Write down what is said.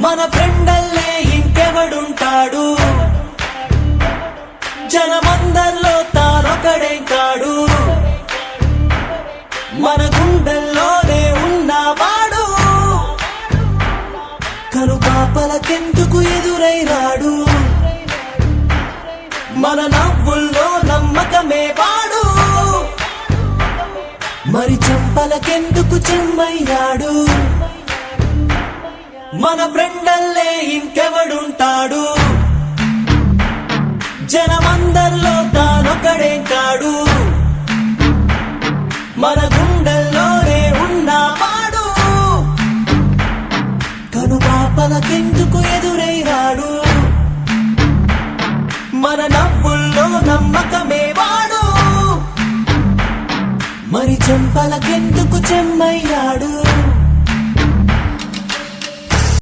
మన ఫ్రెండల్లే ఇంకెవడుంటాడు, జనమందరిలో తానొకడే కాడు, మన గుండెల్లోనే ఉన్నవాడు, కనుపాపలకెందుకు ఎదురై రాడు, మన నవ్వుల్లో నమ్మకమే వాడు, మరి చెంపలకెందుకు చెమ్మయ్యాడు, మన ఫ్రెండల్లే ఇంకెవడుంటాడు, జనమందరిలో తానొకడే కాడు, మన గుండెల్లోనే ఉన్నవాడు, కనుపాపలకెందుకు ఎదురై రాడు, మన నవ్వుల్లో నమ్మకమే వాడు, మరి చెంపలకెందుకు చెమ్మయ్యాడు.